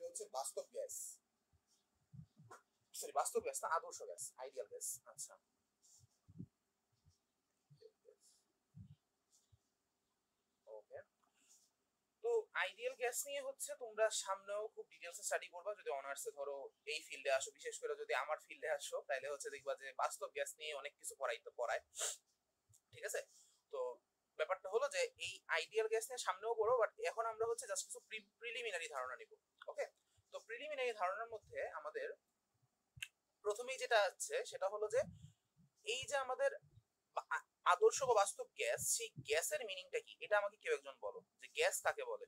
হচ্ছে বাস্তব gas, sorry বাস্তব গ্যাস না, আদর্শ গ্যাস, আইডিয়াল গ্যাস। আচ্ছা, ওকে। তো আইডিয়াল গ্যাস নিয়ে হচ্ছে তোমরা সামনেও খুব ডিটেইলসে স্টাডি করবা যদি অনার্সে ধরো এই ফিল্ডে আসো, বিশেষ করে যদি আমার ফিল্ডে আসো তাহলে হচ্ছে দেখবা যে বাস্তব গ্যাস নিয়ে অনেক কিছু পড়ায়, ঠিক আছে। তো ব্যাপারটা হলো যে এই আইডিয়াল গ্যাস নিয়ে সামনেও পড়ো, বাট এখন আমরা হচ্ছে জাস্ট কিছু প্রিলিমিনারি ধারণা নিব। ওকে, তো প্রিলিমিনারি ধারণার মধ্যে আমাদের প্রথমেই যেটা আছে সেটা হলো যে এই যে আমাদের আদর্শ বা বাস্তব গ্যাস, সেই গ্যাসের মিনিংটা কি, এটা আমাকে কেউ একজন বলো যে গ্যাস কাকে বলে।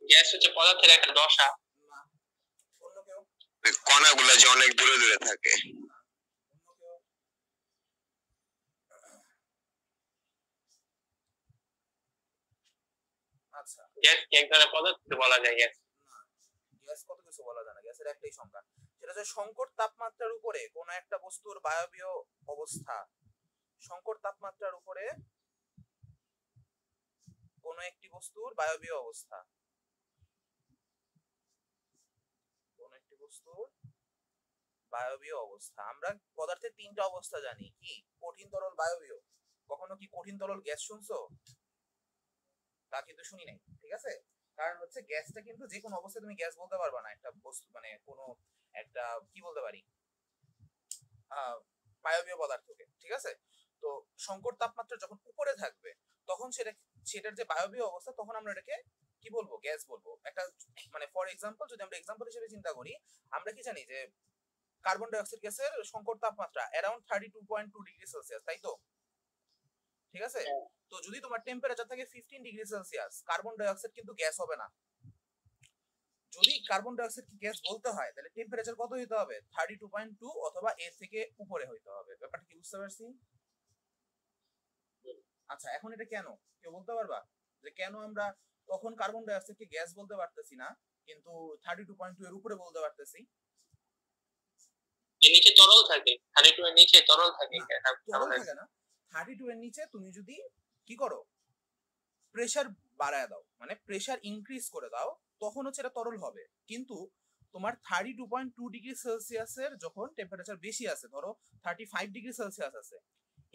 গ্যাস হচ্ছে পদার্থের একটা দশা। না, অন্য কেউ? কণাগুলো যে অনেক দূরে দূরে থাকে। অন্য কেউ? আচ্ছা, গ্যাস কি এক ধরনের পদার্থ বলা যায়? গ্যাস না, গ্যাস কত কিছু বলা যায় না, গ্যাসের একটাই সংজ্ঞা, সেটা হচ্ছে সংকট তাপমাত্রার উপরে কোন একটা বস্তুর বায়বীয় অবস্থা, সংকট তাপমাত্রার উপরে কোন একটি বস্তুর বায়বীয় অবস্থা, কোন একটি বস্তুর বায়বীয় অবস্থা। আমরা পদার্থের তিনটা অবস্থা জানি, কি কঠিন, তরল, বায়বীয়। কখনো কি কঠিন তরল গ্যাস শুনছো? তা কিন্তু শুনি নাই, ঠিক আছে। কারণ হচ্ছে গ্যাসটা কিন্তু যে কোনো অবস্থায় তুমি গ্যাস বলতে পারবা না একটা বস্তু, মানে কোনো একটা কি বলতে পারি বায়বীয় পদার্থকে, ঠিক আছে। তো সংকট তাপমাত্রা যখন উপরে থাকবে তখন সেটার যে বায়বীয় অবস্থা, তখন আমরা এটাকে কি বলবো, গ্যাস বলবো। একটা মানে ফর এক্সাম্পল, যদি আমরা এক্সাম্পল হিসেবে চিন্তা করি, আমরা কি জানি যে কার্বন ডাই অক্সাইড গ্যাসের সংকট তাপমাত্রা অ্যারাউন্ড 32.2 ডিগ্রি সেলসিয়াস, তাই তো? ঠিক আছে। তো যদি তোমার টেম্পারেচার থাকে 15 degree Celsius, carbon die oxide কিন্তু গ্যাস হবে না। যদি কার্বন ডাই অক্সাইড কি গ্যাস বলতে হয় তাহলে টেম্পারেচার কত হতে হবে? 32.2 অথবা এর থেকে উপরে হইতে হবে। ব্যাপারটা কি বুঝতে পারছি? আচ্ছা, এখন এটা কেন, কেউ বলতে পারবা যে কেন আমরা তখন কার্বন ডাই অক্সাইড কে গ্যাস বলতে পারতেছি না কিন্তু 32.2 এর উপরে বলতে পারতেছি? নিচে তরল থাকে, 32 এর নিচে তরল থাকে। তরল থাকে না, 32 এর নিচে তুমি যদি কি করো, প্রেসার বাড়ায় দাও, মানে প্রেসার ইনক্রিজ করে দাও, তখন হচ্ছে এটা তরল হবে। কিন্তু তোমার 32.2 ডিগ্রি সেলসিয়াসের যখন টেম্পারেচার বেশি আছে, ধরো 35 ডিগ্রি সেলসিয়াস আছে,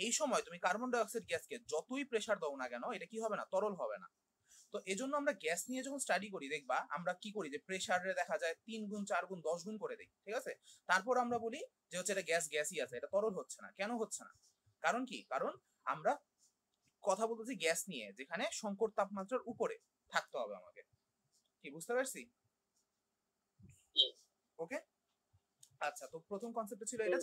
এই সময় তুমি কার্বন ডাই অক্সাইড গ্যাসকে যতই প্রেসার দাও না কেন, এটা কি হবে না, তরল হবে না। তো এজন্য আমরা গ্যাস নিয়ে যখন স্টাডি করি দেখবা আমরা কি করি, যে প্রেসারে দেখা যায় 3 গুণ 4 গুণ 10 গুণ করে দেই, ঠিক আছে। তারপর আমরা বলি যে হচ্ছে এটা গ্যাসই আছে, এটা তরল হচ্ছে না। কেন হচ্ছে না? কারণ কি, কারণ আমরা কথা বলতেছি গ্যাস নিয়ে, যেখানে সংকট তাপমাত্রার উপরে থাকতে হবে আমাকে। কি বুঝতে পারছি? ওকে, আচ্ছা। তো প্রথম কনসেপ্ট ছিল এটা,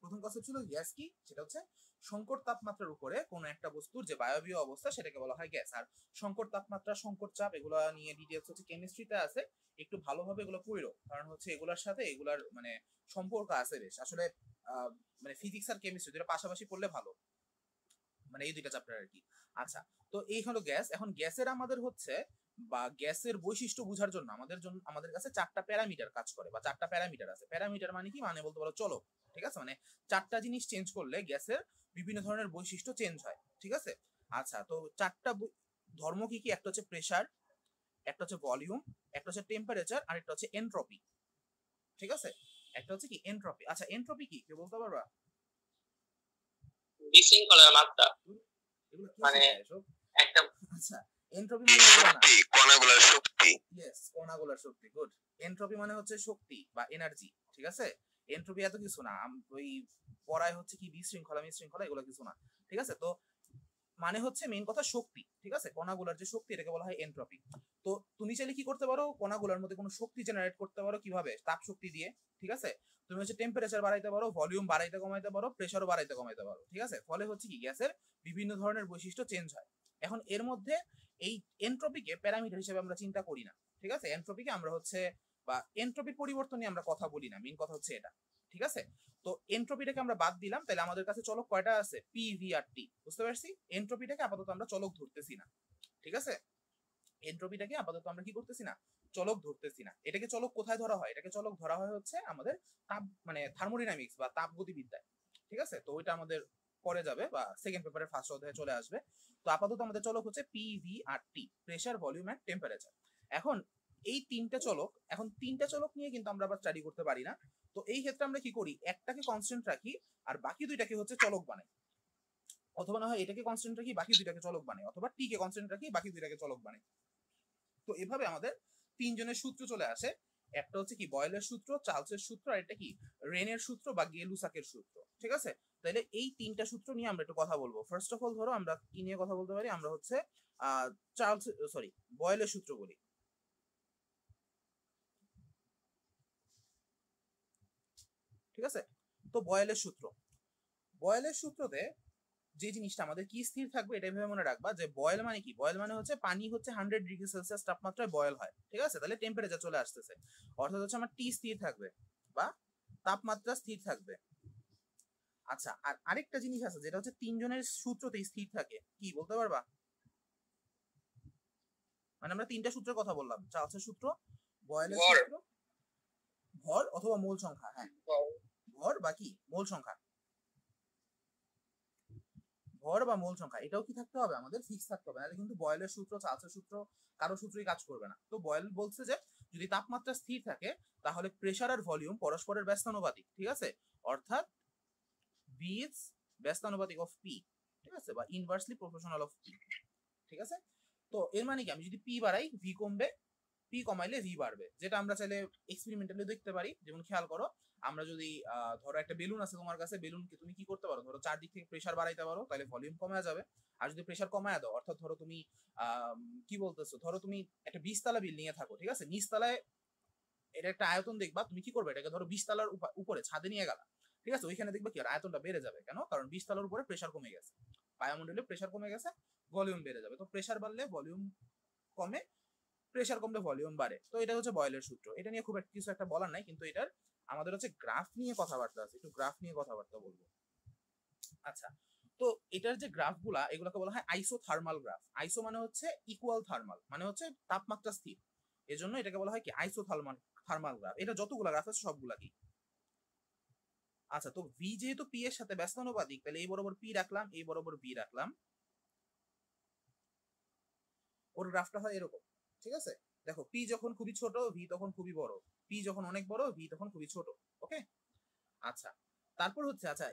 প্রথম কনসেপ্ট ছিল গ্যাস কি, সেটা হচ্ছে সংকট তাপমাত্রার উপরে কোন একটা বস্তুর যে বায়বীয় অবস্থা সেটাকে বলা হয় গ্যাস। আর সংকট তাপমাত্রা, সংকট চাপ, এগুলো নিয়ে ডিটেইলস হচ্ছে কেমিস্ট্রিতে আছে, একটু ভালোভাবে এগুলো পড়ো, কারণ হচ্ছে এগুলোর সাথে এগুলার মানে সম্পর্ক আছে বেশ। আসলে মানে ফিজিক্স আর কেমিস্ট্রি দুটো পাশাপাশি পড়লে ভালো, মানে এই দুইটা চ্যাপ্টার আর কি। আচ্ছা, তো এই হলো গ্যাস। এখন গ্যাসের আমাদের হচ্ছে বা গ্যাসের বৈশিষ্ট্য বোঝার জন্য আমাদের কাছে চারটা প্যারামিটার কাজ করে, বা চারটা প্যারামিটার আছে। প্যারামিটার মানে কি, মানে বলতে পারো চলক, ঠিক আছে। মানে চারটা জিনিস চেঞ্জ করলে গ্যাসের বিভিন্ন ধরনের বৈশিষ্ট্য চেঞ্জ হয়, ঠিক আছে। আচ্ছা, তো চারটা ধর্ম কি কি? একটা হচ্ছে প্রেসার, একটা হচ্ছে ভলিউম, একটা হচ্ছে টেম্পারেচার, আর একটা হচ্ছে এনট্রপি, ঠিক আছে। একটা হচ্ছে কি এনট্রপি। আচ্ছা, এনট্রপি কি কেউ বলতে পারবা? বিশৃঙ্খলার মাত্রা, মানে একটা। আচ্ছা, এনট্রপি মানে শক্তি, কণাগুলোর শক্তি। यस, কণাগুলোর শক্তি। গুড। এনট্রপি মানে হচ্ছে শক্তি বা এনার্জি, ঠিক আছে। এনট্রপি এত কিছু না, ওই পড়ায় হচ্ছে কি বিশৃঙ্খলা এগুলো কিছু না, ঠিক আছে। তো মানে হচ্ছে মেইন কথা শক্তি, ঠিক আছে। কণাগুলোর যে শক্তি এটাকে বলা হয় এনট্রপি। তো তুমি চাইলে কি করতে পারো, কণাগুলোর মধ্যে কোনো শক্তি জেনারেট করতে পারো, কিভাবে? তাপ শক্তি দিয়ে, ঠিক আছে। তুমি হচ্ছে টেম্পারেচার বাড়াইতে পারো, ভলিউম বাড়াইতে কমাইতে পারো, প্রেসারও বাড়াইতে কমাইতে পারো, ঠিক আছে। ফলে হচ্ছে কি গ্যাসের বিভিন্ন ধরনের বৈশিষ্ট্য চেঞ্জ হয়। এখন এর মধ্যে এই এনট্রপিকে প্যারামিটার হিসেবে আমরা চিন্তা করি না, ঠিক আছে। এনট্রপিকে আমরা হচ্ছে বা এনট্রপির পরিবর্তন নিয়ে আমরা কথা বলি না, মেইন কথা হচ্ছে এটা, ঠিক আছে। তো এনট্রপিটাকে আমরা বাদ দিলাম, তাহলে আমাদের কাছে চলক কয়টা আছে? পি, ভি আর টি, বুঝতে পারছি। এনট্রপিটাকে আপাতত আমরা চলক ধরতেছি না, ঠিক আছে। এনট্রপিটাকে আপাতত আমরা কি করতেছি না, চলক ধরতেছি না। এটাকে চলক কোথায় ধরা হয়? এটাকে চলক ধরা হয় হচ্ছে আমাদের তাপ মানে থার্মোডাইনামিক্স বা তাপগতিবিদ্যায়, ঠিক আছে। তো ওইটা আমাদের পরে যাবে বা সেকেন্ড পেপারের ফার্স্ট অধ্যায়ে চলে আসবে। তো আপাতত আমাদের চলক হচ্ছে পিভি আর T, pressure, volume and temperature. এখন এই তিনটা চলক নিয়ে কিন্তু আমরা আবার স্টাডি করতে পারি না। তো এই ক্ষেত্রে আমরা কি করি, একটাকে কনস্ট্যান্ট রাখি আর বাকি দুইটাকে হচ্ছে চলক বানাই, অথবা না হয় এটাকে কনস্ট্যান্ট রাখি বাকি দুইটাকে চলক বানাই, অথবা টি কে কনস্ট্যান্ট রাখি বাকি দুইটাকে চলক বানাই। তো এভাবে আমাদের তিনজনের সূত্র চলে আসে। একটা হচ্ছে কি বয়েলের সূত্র, চার্লসের সূত্র, আর একটা কি রেনের সূত্র বা গেলুসাকের সূত্র। ঠিক আছে, তাহলে এই তিনটা সূত্র নিয়ে আমরা একটু কথা বলবো। ফার্স্ট অফ অল ধরো আমরা কি নিয়ে কথা বলতে পারি, আমরা হচ্ছে বয়েলের সূত্র বলি। ঠিক আছে, তো বয়েলের সূত্রতে যে জিনিসটা আমাদের কি স্থির থাকবে এটা ভেবে মনে রাখবা যে বয়েল মানে কি, বয়েল মানে হচ্ছে পানি হচ্ছে 100 ডিগ্রি সেলসিয়াস তাপমাত্রায় বয়েল হয়। ঠিক আছে, তাহলে টেম্পারেচার চলে আসতেছে, অর্থাৎ হচ্ছে আমার টি স্থির থাকবে বা তাপমাত্রা স্থির থাকবে। আচ্ছা, আর আরেকটা জিনিস আছে যেটা হচ্ছে তিনজনের সূত্রতে স্থির থাকে, কি বলতে পারবা? মানে আমরা তিনটা সূত্রের কথা বললাম, চার্লসের সূত্র, বয়েলের সূত্র, ভর অথবা মোল সংখ্যা। হ্যাঁ, ভর বা কি মোল সংখ্যা, ভর বা মোল সংখ্যা, এটাও কি থাকতে হবে আমাদের, ফিক্স থাকতে হবে, নাহলে কিন্তু বয়েলের সূত্র, চার্লসের সূত্র কারো সূত্রই কাজ করবে না। তো বয়েল বলছে যে যদি তাপমাত্রা স্থির থাকে তাহলে প্রেসার আর ভলিউম পরস্পরের ব্যস্তানুপাতিক। ঠিক আছে, অর্থাৎ ভি ইজ ব্যস্তানুপাতিক অফ পি। ঠিক আছে, বা ইনভার্সলি প্রপোর্শনাল অফ পি। ঠিক আছে, তো এর মানে কি, আমি যদি পি বাড়াই ভি কমবে, পি কমাইলে ভি বাড়বে, যেটা আমরা চাইলে এক্সপেরিমেন্টালি দেখতে পারি। যেমন খেয়াল করো, আমরা যদি ধরো একটা বেলুন আছে তোমার কাছে, বেলুনকে তুমি কি করতে পারো, ধরো চারদিক থেকে প্রেসার বাড়াইতে পারো, তাহলে ভলিউম কমে যাবে। আর যদি প্রেসার কমায় দাও, অর্থাৎ ধরো তুমি কি বলতেছো, ধরো তুমি একটা 20 তলা বিল্ডিং এ থাকো। ঠিক আছে, নিচ তলায় এটা একটা আয়তন দেখবা, তুমি কি করবে, এটাকে ধরো 20 তলার উপরে ছাদে নিয়ে গেলা। ঠিক আছে, ওইখানে দেখবা কি আয়তনটা বেড়ে যাবে। কেন? কারণ 20 তলার উপরে প্রেসার কমে গেছে, বায়ুমণ্ডলে প্রেসার কমে গেছে, ভলিউম বেড়ে যাবে। তো প্রেসার বাড়লে ভলিউম কমে, প্রেসার কমলে ভলিউম বাড়ে। তো এটা হচ্ছে বয়েলের সূত্র। এটা নিয়ে খুব কিছু একটা বলার নাই, কিন্তু এটার আমাদের হচ্ছে গ্রাফ নিয়ে কথাবার্তা আছে, একটু গ্রাফ নিয়ে কথাবার্তা বলবো। আচ্ছা, তো এটার যে গ্রাফগুলা, এগুলোকে বলা হয় আইসোথার্মাল গ্রাফ। আইসো মানে হচ্ছে ইকুয়াল, থার্মাল মানে হচ্ছে তাপমাত্রা স্থির, এজন্য এটাকে বলা হয় কি আইসোথার্মাল গ্রাফ। এটা যতগুলা গ্রাফ আছে সবগুলা কি। আচ্ছা, তো ভি যেহেতু পি এর সাথে ব্যস্তানুপাতিক, তাহলে এই বরাবর পি রাখলাম, এই বরাবর বি রাখলাম, ওর গ্রাফটা হয় এরকম। ঠিক আছে, দেখো পি যখন খুবই ছোট ভি তখন খুবই বড়, পি যখন অনেক বড় ভি তখন খুবই ছোট। ওকে, আচ্ছা, তারপর হচ্ছে, আচ্ছা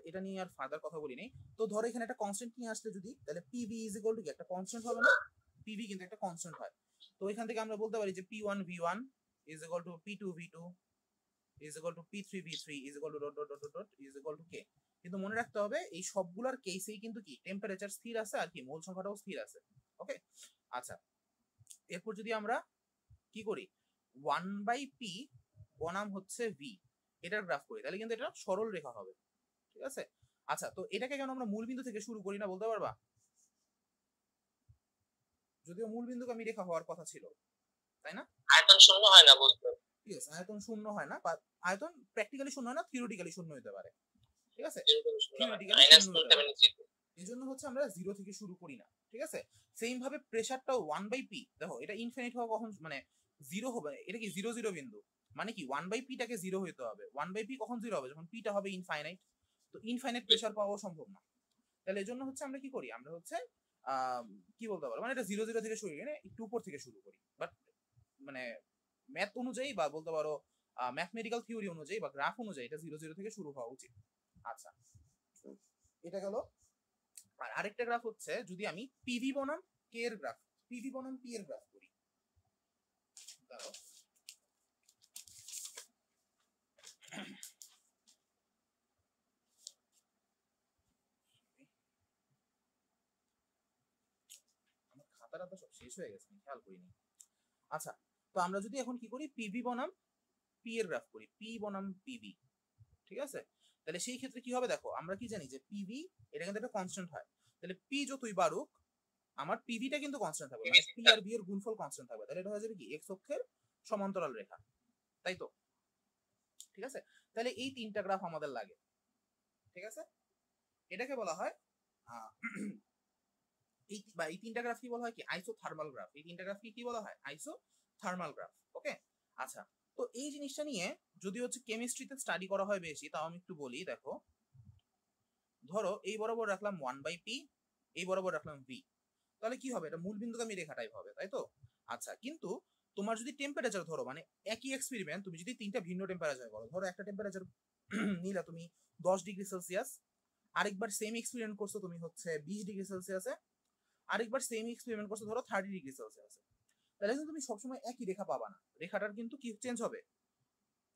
এটা নিয়ে আর ফার্দার কথা বলি নাই। তো ধরো এখানে একটা কনস্ট্যান্ট নিয়ে আসলে যদি, তাহলে পিভি ইজ ইকুয়াল টু কি, একটা কনস্ট্যান্ট হবে না? পিভি কিন্তু একটা কনস্ট্যান্ট হয়। তো এখান থেকে আমরা বলতে পারি যে p1 v1 is equal two p2 v2 is equal two p3 v3 is equal two dot dot dot dot is equal two k। কিন্তু মনে রাখতে হবে এই সবগুলোর কেসেই কিন্তু কি টেম্পারেচার স্থির আছে আর কি মোল সংখ্যাটাও স্থির আছে। ওকে, আচ্ছা, এরপর যদি আমরা কি করি 1/p বনাম হচ্ছে v, এটার গ্রাফ করি, তাহলে কিন্তু এটা সরল রেখা হবে। ঠিক আছে, আচ্ছা, তো এটাকে কেন আমরা মূল বিন্দু থেকে শুরু করি না বলতে পারবা? যদিও মূল বিন্দুকে আমি রেখা হওয়ার কথা ছিল, তাই না? আয়তন শূন্য হয় না বস্তু। ঠিক আছে, আয়তন শূন্য হয় না, বা আয়তন প্র্যাকটিক্যালি শূন্য হয় না, থিওরিটিক্যালি শূন্য হতে পারে। ঠিক আছে, এজন্য হচ্ছে আমরা 0 থেকে শুরু করি না। ঠিক আছে, সেম ভাবে প্রেসারটাও 1/p, দেখো এটা ইনফিনিট হওয়া কখন, মানে 0 হবে, এটা কি 0 0 বিন্দু, মানে কি 1/p টাকে 0 হইতে হবে। 1/p কখন 0 হবে, যখন p টা হবে ইনফাইনাইট। তো ইনফাইনাইট প্রেসার পাওয়া সম্ভব না, তাহলে এজন্য হচ্ছে আমরা কি করি, আমরা হচ্ছে কি বলতে পারবো, মানে এটা 0 0 থেকে শুরু করি না, একটু উপর থেকে শুরু করি। বাট মানে ম্যাথ অনুযায়ী বা বলতে পারো ম্যাথমেটিক্যাল থিওরি অনুযায়ী বা গ্রাফ অনুযায়ী এটা 0 0 থেকে শুরু হওয়া উচিত। আচ্ছা, এটা গেল। আর আরেকটা গ্রাফ হচ্ছে যদি আমি পিভি বনাম কে এর গ্রাফ, পিভি বনাম পি এর গ্রাফ করি, দাঁড়াও আমার খাতাটা তো সব শেষ হয়ে গেছে, খেয়াল করিনি। আচ্ছা, তো আমরা যদি এখন কি করি পিভি বনাম পি এর গ্রাফ করি, পি বনাম পিভি। ঠিক আছে, তাহলে সেই ক্ষেত্রে কি হবে, দেখো আমরা কি জানি যে পিভি এটা কিন্তু একটা কনস্ট্যান্ট হয়, তাহলে পি যতই বাড়ুক আমার পিভিটা কিন্তু কনস্ট্যান্ট থাকবে, মানে পি আর বি এর গুণফল কনস্ট্যান্ট থাকবে। তাহলে এটা হয়ে যাবে কি এক্স অক্ষের সমান্তরাল রেখা, তাই তো? ঠিক আছে, তাহলে এই তিনটা গ্রাফ আমাদের লাগে। ঠিক আছে, এটাকে বলা হয় এই তিনটা গ্রাফ কি বলা হয় কি আইসোথার্মাল গ্রাফ। এই তিনটা গ্রাফ কি বলা হয় আইসোথার্মাল গ্রাফ। ওকে, আচ্ছা, তো এই জিনিসটা নিয়ে যদি হচ্ছে কেমিস্ট্রিতে স্টাডি করা হয় বেশি, তাও আমি একটু বলি। দেখো ধরো এই বরাবর রাখলাম 1/p, এই বরাবর রাখলাম v, তাহলে কি হবে, এটা মূল বিন্দুগামী রেখা টাইপ হবে, তাই তো? আচ্ছা, কিন্তু তোমার যদি টেম্পারেচার ধরো, মানে একই এক্সপেরিমেন্ট তুমি যদি তিনটা ভিন্ন টেম্পারেচার করো, ধরো একটা টেম্পারেচার নিলা তুমি 10°C, আরেকবার সেম এক্সপেরিমেন্ট করছো তুমি হচ্ছে 20°C, আরেকবার সেম এক্সপেরিমেন্ট করছো ধরো 30°C, তাহলে কিন্তু তুমি সবসময় একই রেখা পাবা না, রেখাটার কিন্তু কি চেঞ্জ হবে,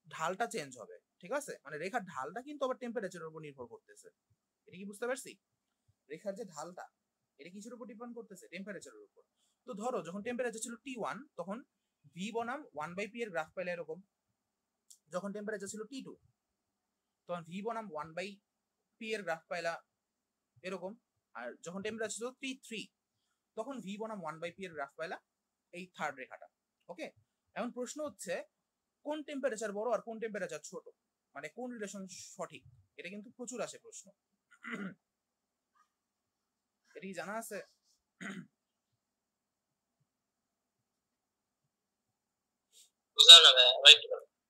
ঢালটা চেঞ্জ হবে, ঠিক আছে? মানে রেখার ঢালটা কিন্তু আবার টেম্পারেচারের উপর নির্ভর করতেছে, এটা কি বুঝতে পারছি? রেখার যে ঢালটা এটা কিসের উপর ডিপেন্ড করতেছে, টেম্পারেচারের উপর। তো ধরো যখন টেম্পারেচার ছিল T1 তখন v বনাম 1/p এর গ্রাফ পাইলে এরকম, যখন টেম্পারেচার ছিল T2 তখন v বনাম 1/p এর গ্রাফ পাইলা এরকম, আর যখন টেম্পারেচার ছিল T3 তখন v বনাম 1/p এর গ্রাফ পাইলা এই থার্ড রেখাটা। ওকে, এখন প্রশ্ন হচ্ছে কোন টেম্পারেচার বড় আর কোন টেম্পারেচার ছোট, মানে কোন রিলেশন সঠিক, এটা কিন্তু প্রচুর আসে প্রশ্ন। এটা কি জানা আছে?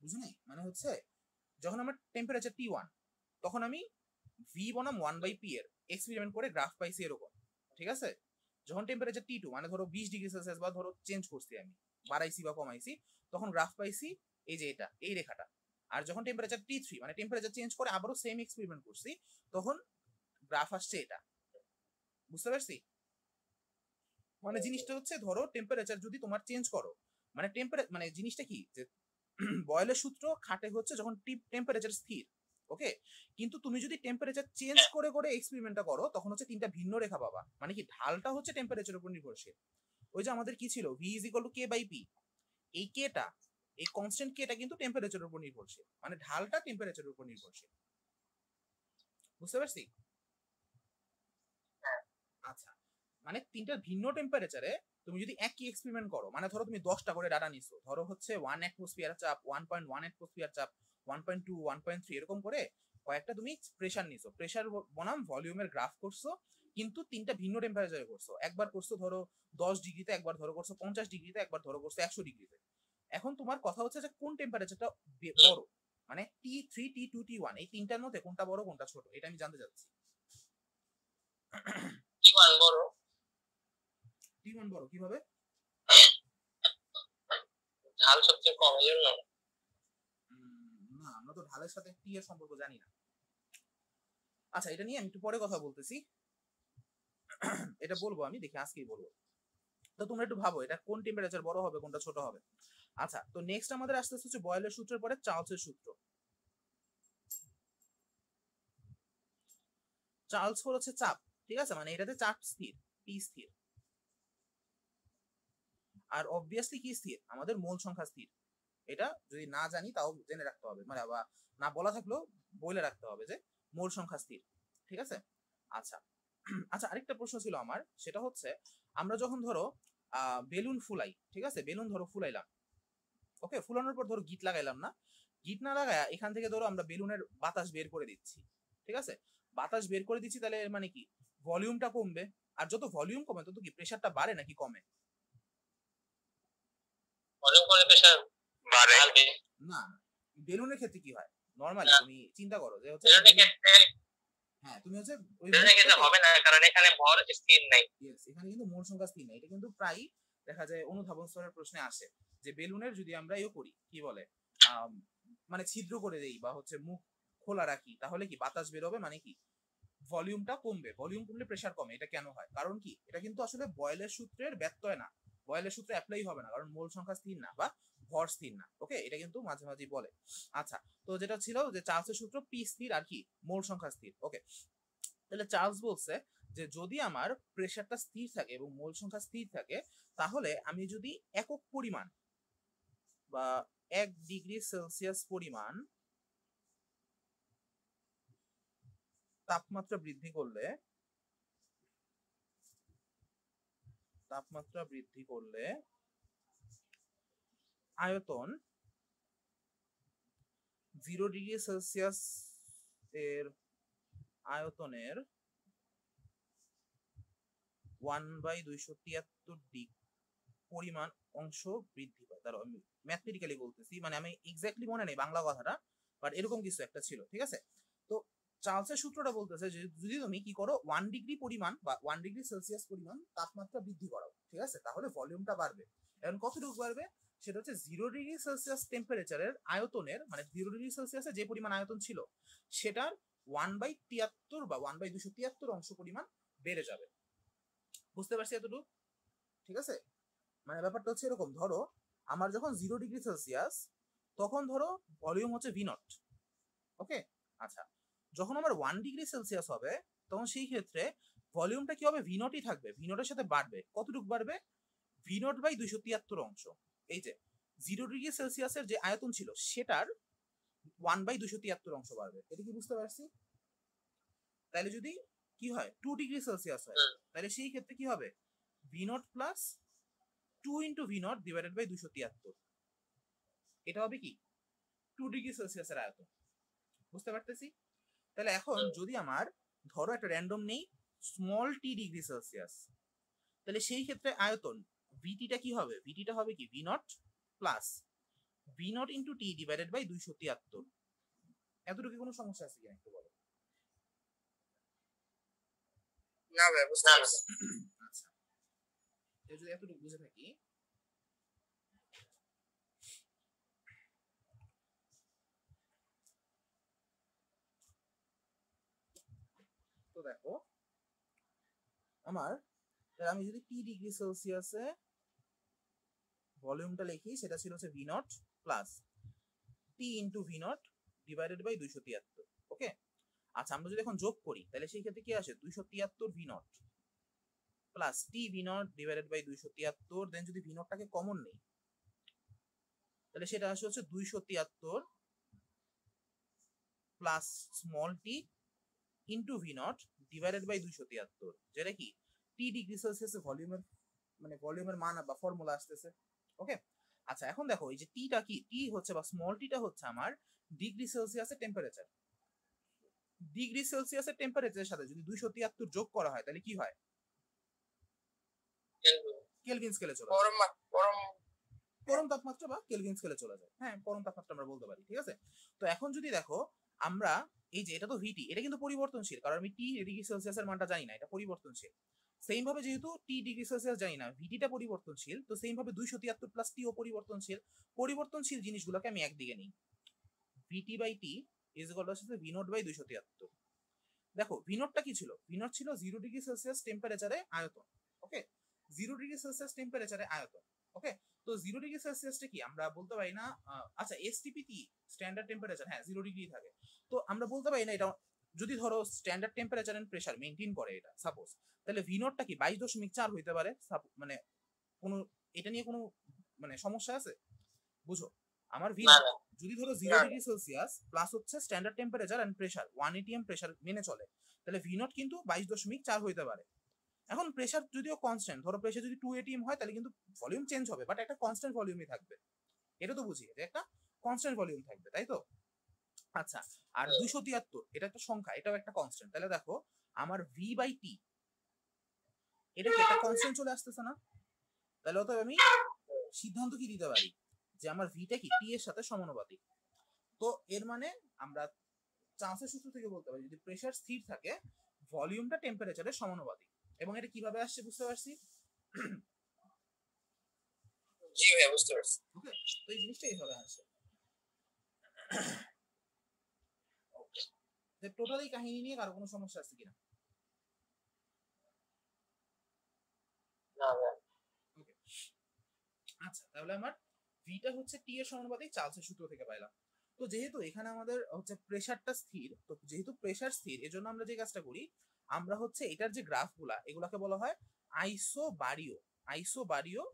বুঝো নাই, মানে হচ্ছে যখন আমার টেম্পারেচার T1 তখন আমি v বনাম 1/p এর এক্সপেরিমেন্ট করে গ্রাফ পাইছি এরকম, ঠিক আছে? যখন টেম্পারেচার T2 মানে ধরো 20°C বা ধরো চেঞ্জ করছি আমি, বাড়াইছি বা কমাইছি, তখন গ্রাফ পাইছি এই যে এটা, এই রেখাটা। আর যখন টেম্পারেচার T3 মানে টেম্পারেচার চেঞ্জ করে আবারও সেম এক্সপেরিমেন্ট করছি, তখন গ্রাফ আসছে এটা। বুঝতে পারছি? মানে জিনিসটা হচ্ছে ধরো টেম্পারেচার যদি তোমার চেঞ্জ করো, মানে মানে জিনিসটা কি যে বয়েলের সূত্র খাটে হচ্ছে যখন টেম্পারেচার স্থির, ওকে? কিন্তু তুমি যদি টেম্পারেচার চেঞ্জ করে করে এক্সপেরিমেন্টটা করো তখন হচ্ছে তিনটা ভিন্ন রেখা পাবা, মানে কি ঢালটা হচ্ছে টেম্পারেচারের উপর নির্ভরশীল। ওই যে আমাদের কি ছিল v = k/p, এই কেটা, এই কনস্ট্যান্ট কেটা কিন্তু টেম্পারেচারের উপর নির্ভরশীল, মানে ঢালটা টেম্পারেচারের উপর নির্ভরশীল। বুঝতে পারছি? আচ্ছা, মানে তিনটা ভিন্ন টেম্পারেচারে তুমি যদি একই এক্সপেরিমেন্ট করো, মানে ধরো তুমি 10টা করে ডাটা নিছো, ধরো হচ্ছে 1 অ্যাটমসফিয়ার চাপ, 1.1 অ্যাটমসফিয়ার চাপ, 1.2, 1.3 এরকম করে কয়েকটা তুমি প্রেসার নিছো, প্রেসার বনাম ভলিউমের গ্রাফ করছো, কিন্তু তিনটা ভিন্ন টেম্পারেচারে করছো, একবার করছো ধরো 10°তে, একবার ধরো করছো 50°তে, একবার ধরো করছো 100°তে। এখন তোমার কথা হচ্ছে যে কোন টেম্পারেচারটা বড়, মানে T3, T2, T1 এই তিনটার মধ্যে কোনটা বড় কোনটা ছোট, এটা আমি জানতে চাচ্ছি। T1 বড়। T1 বড় কিভাবে? ঢাল সবচেয়ে কম এর জন্য। না, আমরা তো ঢালের সাথে টি এর সম্পর্ক জানি না। আচ্ছা, এটা নিয়ে আমি একটু পরে কথা বলতেছি, এটা বলবো আমি, দেখি আজকেই বলবো। তো তোমরা একটু ভাবো এটা কোন টেম্পারেচার বড় হবে কোনটা ছোট হবে। আচ্ছা, তো নেক্সট আমাদের আসতে হচ্ছে বয়েলের সূত্রের পরে চার্লসের সূত্র। চার্লস হচ্ছে চাপ, ঠিক আছে? মানে এটাতে চাপ স্থির, পি স্থির, আর অবভিয়াসলি কি স্থির, আমাদের মোল সংখ্যা স্থির। এটা যদি না জানি তাও জেনে রাখতে হবে, মানে না বলা থাকলেও বলে রাখতে হবে যে মোল সংখ্যা স্থির, ঠিক আছে? আচ্ছা আচ্ছা, আরেকটা প্রশ্ন ছিল আমার, সেটা হচ্ছে আমরা যখন ধরো বেলুন ফুলাই, ঠিক আছে? বেলুন ধরো ফুলাইলাম, ওকে, ফুলানোর পর ধরো গিট লাগাইলাম না, গিট না লাগায় এখান থেকে ধরো আমরা বেলুনের বাতাস বের করে দিচ্ছি, ঠিক আছে? বাতাস বের করে দিচ্ছি, তাহলে মানে কি ভলিউমটা কমবে, আর যত ভলিউম কমে তত কি প্রেসারটা বাড়ে নাকি কমে? ভলিউম কমলে প্রেসার বাড়ে। না, বেলুনের ক্ষেত্রে কি হয় নরমালি তুমি চিন্তা করো যে হচ্ছে বেলুনের ক্ষেত্রে, হ্যাঁ তুমি হচ্ছে ওই বেলুনের ক্ষেত্রে হবে না, কারণ এখানে ভর স্থির নাই। ইয়েস, এখানে কিন্তু মোল সংখ্যা স্থির নাই। এটা কিন্তু প্রায় দেখা যায় অনুধাবন স্তরের প্রশ্নে আসে যে বেলুনের যদি আমরা করি কি বলে মানে ছিদ্র করে দেই বা হচ্ছে মুখ খোলা রাখি, তাহলে কি বাতাস বের হবে, মানে কি ভলিউমটা কমবে, ভলিউম কমলে প্রেসার কমে। এটা কেন হয়? কারণ কি এটা কিন্তু আসলে বয়েলের সূত্রের ব্যত্যয় না, বয়েলের সূত্রে অ্যাপ্লাই হবে না, কারণ মোল সংখ্যা স্থির না বা ভর স্থির না। ওকে, এটা কিন্তু মাঝে মাঝে বলে। আচ্ছা, তো যেটা ছিল যে চার্লসের সূত্র পি স্থির আর কি মোল সংখ্যা স্থির। ওকে, তাহলে চার্লস বলছে যে যদি আমার প্রেসারটা স্থির থাকে এবং মোল সংখ্যা স্থির থাকে, তাহলে আমি যদি একক পরিমাণ বা 1°C পরিমাণ তাপমাত্রা বৃদ্ধি করলে আয়তন 0°C এর আয়তনের 1/273 পরিমাণ অংশ বৃদ্ধি পায়। তার আমি ম্যাথমেটিক্যালি বলতেছি, মানে আমি এক্স্যাক্টলি মনে নেই বাংলা কথাটা, বাট এরকম কিছু একটা ছিল, ঠিক আছে? তো চার্লসের সূত্রটা বলতেছে যে যদি তুমি কি করো 1 ডিগ্রি পরিমাণ বা 1 ডিগ্রি সেলসিয়াস পরিমাণ তাপমাত্রা বৃদ্ধি করাও, ঠিক আছে, তাহলে ভলিউমটা বাড়বে। এখন কতটুকু বাড়বে সেটা হচ্ছে 0 ডিগ্রি সেলসিয়াস টেম্পারেচারের আয়তনের, মানে 0 ডিগ্রি সেলসিয়াসে যে পরিমাণ আয়তন ছিল সেটার 1/73 বা 1/273 অংশ পরিমাণ বেড়ে যাবে। বুঝতে পারছি এতটুকু? ঠিক আছে, মানে ব্যাপারটা হচ্ছে এরকম, ধরো আমার যখন 0 ডিগ্রি সেলসিয়াস তখন ধরো ভলিউম হচ্ছে ভি নট। ওকে, আচ্ছা, যখন আমার 1 ডিগ্রি সেলসিয়াস হবে তখন সেই ক্ষেত্রে ভলিউমটা কি হবে, ভি নটই থাকবে, ভি নটের সাথে বাড়বে। কতটুকু বাড়বে? ভি নট বাই 273 অংশ। এই যে 0 ডিগ্রি সেলসিয়াসের যে আয়তন ছিল সেটার 1/273 অংশ বাড়বে। এটা কি বুঝতে পারছি? তাহলে যদি কি হয় 2 ডিগ্রি সেলসিয়াস হয় তাহলে সেই ক্ষেত্রে কি হবে, V naught plus 2 into V naught divided by 273। এটা হবে কি 2 ডিগ্রি সেলসিয়াসের আয়তন। বুঝতে পারতেছি? তাহলে এখন যদি আমার ধরো একটা র্যান্ডম নেই স্মল টি ডিগ্রি সেলসিয়াস, তাহলে সেই ক্ষেত্রে আয়তন ভিটিটা কি হবে, ভিটিটা হবে কি V naught plus V naught into T divided by 273। এতটুকু কোনো সমস্যা আছে কিনা একটু বলো। না ভাই বুঝতে পারছি। আচ্ছা, যদি এতটুকু বুঝে থাকি তো দেখো আমার, আমি যদি টি ডিগ্রি সেলসিয়াসে ভলিউমটা লিখি সেটা ছিল হচ্ছে V naught plus T into V naught divided by 273। Okay, আচ্ছা, আমরা যদি এখন যোগ করি তাহলে সেই ক্ষেত্রে কি আসে 273 V naught plus T V naught divided by 273। Then যদি ভি নটটাকে কমন নেই তাহলে সেটা আসে হচ্ছে 273 plus small T into V naught divided by 273, যেটা কি টি ডিগ্রি সেলসিয়াসে ভলিউমের, মানে ভলিউমের মান বা ফর্মুলা আসতেছে। ওকে, আচ্ছা, এখন দেখো এই যে টিটা কি, টি হচ্ছে বা স্মল টিটা হচ্ছে আমার ডিগ্রি সেলসিয়াসের টেম্পারেচার। ডিগ্রি সেলসিয়াসের টেম্পারেচারের সাথে যদি 273 যোগ করা হয় তাহলে কি হয়, কেলভিন স্কেলে চলে যায়, পরম তাপমাত্রা বা কেলভিন স্কেলে চলে যায়। হ্যাঁ, পরম তাপমাত্রা আমরা বলতে পারি। ঠিক আছে, তো এখন যদি দেখো আমরা এই যে এটা তো ভিটি, এটা কিন্তু পরিবর্তনশীল, কারণ আমি টি ডিগ্রি সেলসিয়াসের মানটা জানি না, এটা পরিবর্তনশীল। সেম ভাবে যেহেতু টি ডিগ্রি সেলসিয়াস জানি না, ভিটিটা পরিবর্তনশীল, তো সেম ভাবে 273 প্লাস টি ও পরিবর্তনশীল। পরিবর্তনশীল জিনিসগুলোকে আমি একদিকে নিই, V T by T is equal to V not by 273। দেখো ভি নটটা কি ছিল, ভি নট ছিল 0 ডিগ্রি সেলসিয়াস টেম্পারেচারে আয়তন। ওকে, 0 ডিগ্রি সেলসিয়াস টেম্পারেচারে আয়তন। ওকে, তো 0 ডিগ্রি সেলসিয়াসটা কি আমরা বলতে পারি না, আচ্ছা এসটিপি কি স্ট্যান্ডার্ড টেম্পারেচার, হ্যাঁ 0 ডিগ্রি থাকে, তো আমরা বলতে পারি না এটা, যদি ধরো standard temperature and pressure maintain করে এটা সাপোজ, তাহলে ভি নটটা কি 22.4 হইতে পারে, মানে কোনো এটা নিয়ে কোনো মানে সমস্যা আছে? বুঝো, আমার ভি যদি ধরো 0 ডিগ্রি সেলসিয়াস প্লাস হচ্ছে standard temperature and pressure 1 atm pressure মেনে চলে, তাহলে ভি নট কিন্তু 22.4 হইতে পারে। এখন প্রেসার যদিও কনস্ট্যান্ট, ধরো প্রেসার যদি 2 atm হয় তাহলে কিন্তু ভলিউম চেঞ্জ হবে, বাট একটা কনস্ট্যান্ট ভলিউমই থাকবে। এটা তো বুঝি যে একটা কনস্ট্যান্ট ভলিউম থাকবে, তাই তো? আচ্ছা, আর 273 এটা একটা সংখ্যা, এটাও একটা কনস্ট্যান্ট। তাহলে দেখো আমার ভি বাই টি এটা কি একটা কনস্ট্যান্ট চলে আসতেছে না? তাহলে অতএব আমি সিদ্ধান্ত কি দিতে পারি যে আমার ভিটা কি টি এর সাথে সমানুপাতিক। তো এর মানে আমরা চান্সের সূত্র থেকে বলতে পারি যদি প্রেসার স্থির থাকে ভলিউমটা টেম্পারেচারের সমানুপাতিক। এবং এটা কিভাবে আসছে বুঝতে পারছি? জি ভাই বুঝতে পারছি। ওকে, তো এই জিনিসটা এইভাবে আসে। যে টোটাল এই কাহিনী নিয়ে কারো কোনো সমস্যা আছে কিনা? না ভাই। ওকে, আচ্ছা, তাহলে আমার ভিটা হচ্ছে টি এর সমানুপাতিক চার্লসের সূত্র থেকে পাইলাম। তো যেহেতু এখানে আমাদের হচ্ছে প্রেসারটা স্থির, তো যেহেতু প্রেসার স্থির এজন্য আমরা যে কাজটা করি, আমরা হচ্ছে এটার যে গ্রাফগুলা এগুলাকে বলা হয় আইসোবারিও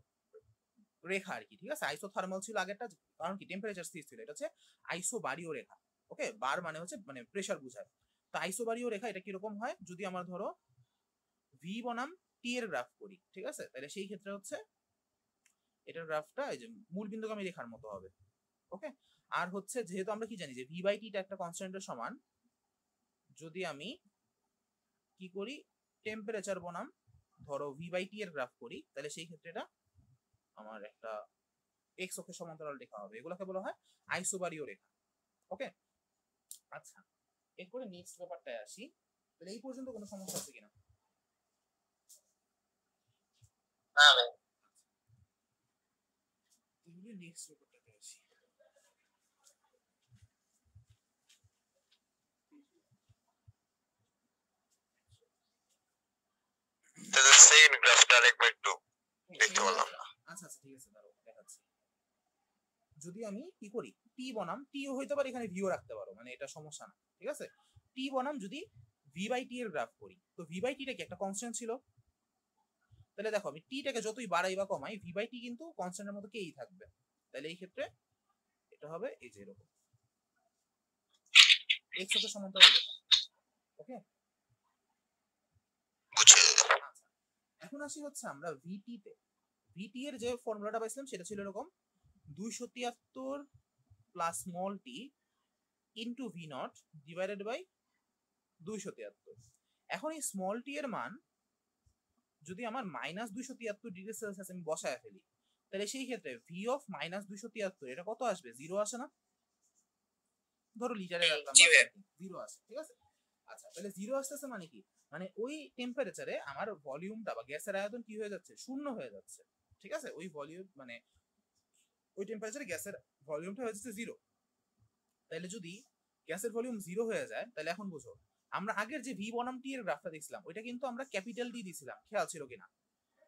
রেখা আর কি। ঠিক আছে, আইসোথার্মাল ছিল আগেরটা, কারণ কি টেম্পারেচার স্থির ছিল, এটা হচ্ছে আইসোবারিও রেখা। ওকে, বার মানে হচ্ছে মানে প্রেসার বোঝায়। তো আইসোবারিও রেখা এটা কিরকম হয়, যদি আমার ধরো ভি বনাম টি এর গ্রাফ করি, ঠিক আছে, তাহলে সেই ক্ষেত্রে হচ্ছে এটার গ্রাফটা এই যে মূল বিন্দুগামী রেখার মতো হবে। ওকে, আর হচ্ছে যেহেতু আমরা কি জানি যে ভি বাই টিটা একটা কনস্ট্যান্টের সমান, যদি আমি কি করি টেম্পারেচার বনাম ধরো ভি বাই টি এর গ্রাফ করি, তাহলে সেই ক্ষেত্রে এটা আমার একটা এক্স অক্ষের সমান্তরাল রেখা হবে, এগুলোকে বলা হয় আইসোবারিও রেখা। ওকে, আচ্ছা, এরপরে নেক্সট ব্যাপারটায় আসি, তাহলে এই পর্যন্ত কোনো সমস্যা আছে কিনা? না ভাই। তাহলে নেক্সট ব্যাপারটাতে আসি। তাহলে সেকেন্ড গ্রাফটা আরেকবার একটু দেখতে বললাম না। আচ্ছা আচ্ছা ঠিক আছে, দাঁড়াও দেখাচ্ছি। যদি আমি কি করি, টি বনাম টিও হইতে পারে, এখানে ভিও রাখতে পারো, মানে এটা সমস্যা না, ঠিক আছে। টি বনাম যদি ভি বাই টি এর গ্রাফ করি, তো ভি বাই টিটা কি একটা কনস্ট্যান্ট ছিল, তাহলে দেখো আমি টিটাকে যতই বাড়াই বা কমাই ভি বাই টি কিন্তু কনস্ট্যান্টের মতো কেই থাকবে। তাহলে এই ক্ষেত্রে এটা হবে এই যে এরকম এক্স এর সমান্তরাল রেখা। ওকে, আচ্ছা এখন আসি হচ্ছে আমরা ভিটি তে। ভিটি এর যে ফর্মুলাটা পাইছিলাম সেটা ছিল এরকম 273 plus small T into V naught divided by 273। এখন এই স্মল টি এর মান যদি আমার -273 ডিগ্রি সেলসিয়াস আমি বসায় ফেলি, তাহলে সেই ক্ষেত্রে ভি অফ -273 এটা কত আসবে? 0 আসে না? ধরো লিটারে রাখলাম, 0 আসে, ঠিক আছে। আচ্ছা তাহলে 0 আসতেছে মানে কি, মানে ওই টেম্পারেচারে আমার ভলিউমটা বা গ্যাসের আয়তন কি হয়ে যাচ্ছে? শূন্য হয়ে যাচ্ছে, ঠিক আছে। ওই ভলিউম মানে ওই টেম্পারেচারে গ্যাসের ভলিউমটা হয়ে যাচ্ছে 0। তাহলে যদি গ্যাসের ভলিউম 0 হয়ে যায়, তাহলে এখন বুঝো আমরা আগের যে ভি বনাম টি এর গ্রাফটা দেখছিলাম ওইটা কিন্তু আমরা ক্যাপিটাল টি দিছিলাম, খেয়াল ছিল কিনা?